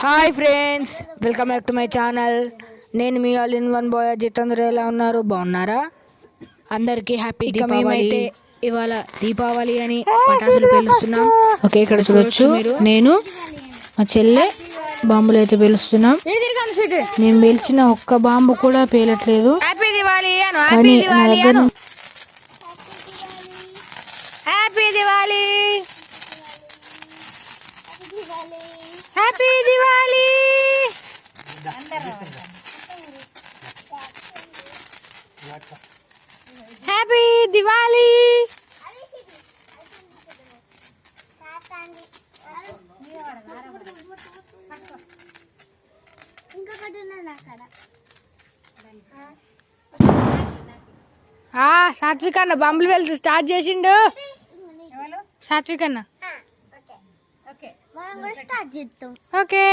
Hi friends, welcome back to my channel. నేను మీ all in one boy Ajith. అందరూ ఎలా ఉన్నారు? బాగున్నారా? అందరికీ హ్యాపీ దీపావళి. మేమైతే ఇవాళ దీపావళి అని పటాసులు పేలుస్తున్నాం. ఓకే, ఇక్కడ చూడొచ్చు నేను మా చెల్లె బాంబులు అయితే పేలుస్తున్నాం. నేను పేల్చిన ఒక్క బాంబు కూడా పేలట్లేదు. కానీ నా దగ్గర happy Diwali, happy Diwali. Happy Diwali. Satvik అన్న బాంబులు వెళ్తూ స్టార్ట్ చేసిండు. సాత్విక్ అన్న ఓకే.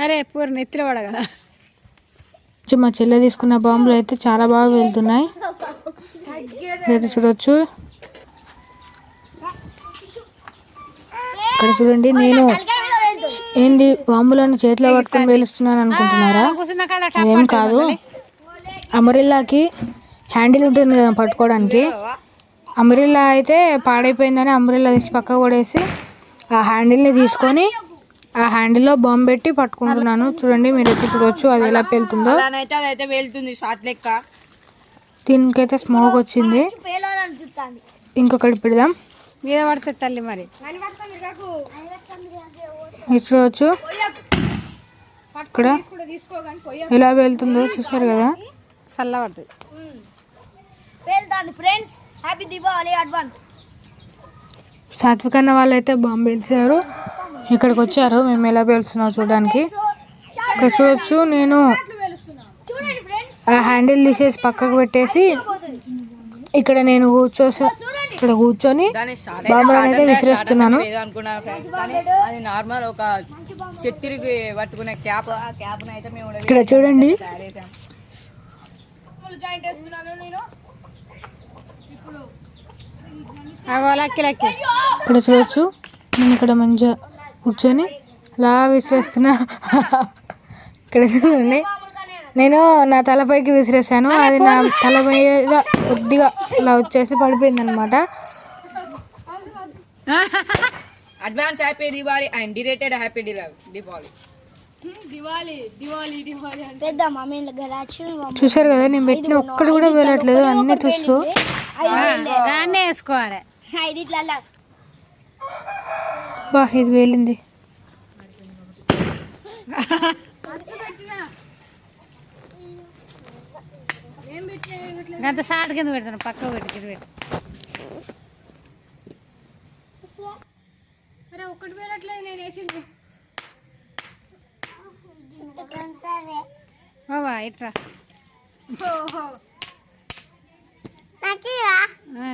అరే పూర్ నెత్తిలో పడ కదా. మా చెల్లె తీసుకున్న బాంబులు అయితే చాలా బాగా వెళ్తున్నాయి. అయితే చూడొచ్చు, ఇక్కడ చూడండి. నేను ఏంది బాంబులను చేతిలో పట్టుకొని పేలుస్తున్నాను అనుకుంటున్నారా? అదేం కాదు. అమరిల్లాకి హ్యాండిల్ ఉంటుంది కదా పట్టుకోవడానికి. అంబ్రెల్లా అయితే పాడైపోయిందని అంబ్రెల్లా తీసి పక్కకు పడేసి ఆ హ్యాండిల్ని తీసుకొని ఆ హ్యాండిల్లో బాంబు పెట్టి పట్టుకుంటున్నాను. చూడండి, మీరైతే చూడవచ్చు అది ఎలా పేలుతుందో. దీనికైతే స్మోక్ వచ్చింది. ఇంకొకటి పెడదాం. మీద పడుతుంది తల్లి. మరి చూడవచ్చు ఇక్కడ ఎలా పేలుతుందో. చూసారు కదా, చల్ల పడుతుంది. సాత్విక్ అన్న వాళ్ళు అయితే బాంబు పేల్చారు. ఇక్కడికి వచ్చారు మేము ఎలా పేలుస్తున్నాం చూడడానికి. ఇక్కడ చూడొచ్చు, నేను ఆ హ్యాండిల్ తీసేసి పక్కకు పెట్టేసి ఇక్కడ నేను కూర్చొని బాంబులను అయితే విసిరేస్తున్నాను. ఇక్కడ చూడండి, ఇక్కడ చూడొచ్చు, నేను ఇక్కడ మంచిగా కూర్చొని అలా విసిరేస్తున్నా. ఇక్కడ చూడండి, నేను నా తలపైకి విసిరేసాను. అది నా తల మీద కొద్దిగా అలా వచ్చేసి పడిపోయింది అనమాట. Advance happy Diwali and dilated happy Diwali. చూసారు కదా, నేను పెట్టిన ఒక్కటి కూడా వెళ్ళట్లేదు. అన్ని చూస్తూ దాన్నే వేసుకోవాలి. బా, ఇది వేలింది. అంత సాట్ కింద పెడతాను, పక్క పెట్టి పెట్టి. ఒక్కటి వేయట్లేదు నేను వేసింది. ఇట్రా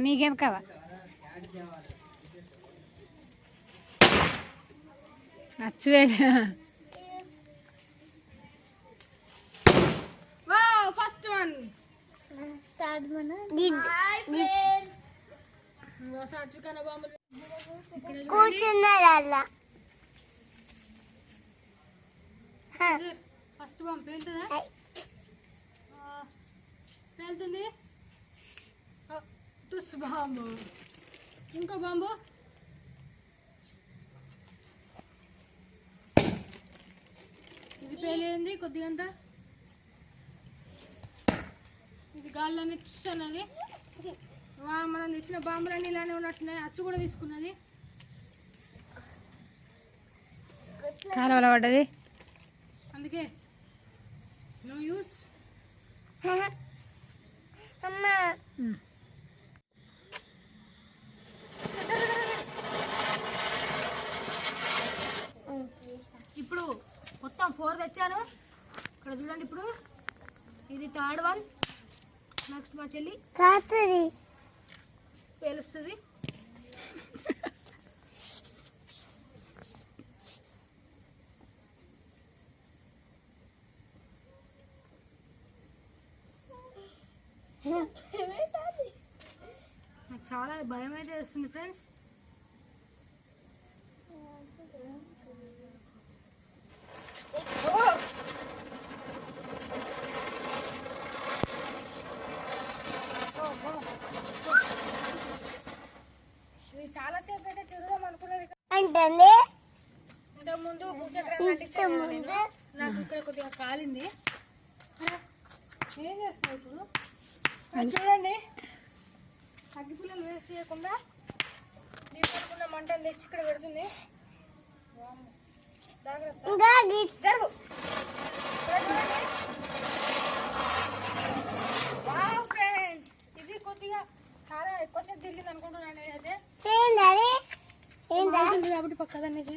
నీకేం కావా? నచ్చువేలే. ఫస్ట్ వన్ కూర్చున్నారా? ఫస్ట్ బాంబు పేలుతుందా? పేలుతుంది. టుస్ బాంబు. ఇంకో బాంబు. ఇది పేలింది కొద్దిగంత. ఇది గాల్లోనే టుస్ అన్నది. మనం తెచ్చిన బాంబులన్నీ ఇలానే ఉన్నట్టున్నాయి. అచ్చు కూడా తీసుకున్నది. కాలువలో పడ్డది, అందుకే నో యూస్. ఇప్పుడు మొత్తం 4 తెచ్చాను. ఇక్కడ చూడండి, ఇప్పుడు ఇది థర్డ్ వన్. నెక్స్ట్ మా చెల్లి పేలుస్తుంది. చాలా భయం అయితే వేస్తుంది ఫ్రెండ్స్. ఇంతకుముందు భూచక్రాన్ని అంటించాను కదా నేను. నాకు ఇక్కడ కొద్దిగా కాలింది. ఏం చేస్తాను ఇప్పుడు? అది చూడండి, అగ్గిపుల్లలు వేస్ట్ చేయకుండా దీపడుకున్న మంటలు తెచ్చి ఇక్కడ పెడుతుంది. జాగ్రత్త, జరుగు. ఇక్కడ చూడండి. వావ్ ఫ్రెండ్స్, ఇది కొద్దిగా చాలా ఎక్కువసేపు జరిగింది అనుకుంటున్నాను. నేనైతే కాబట్టి పక్కదన్నేసి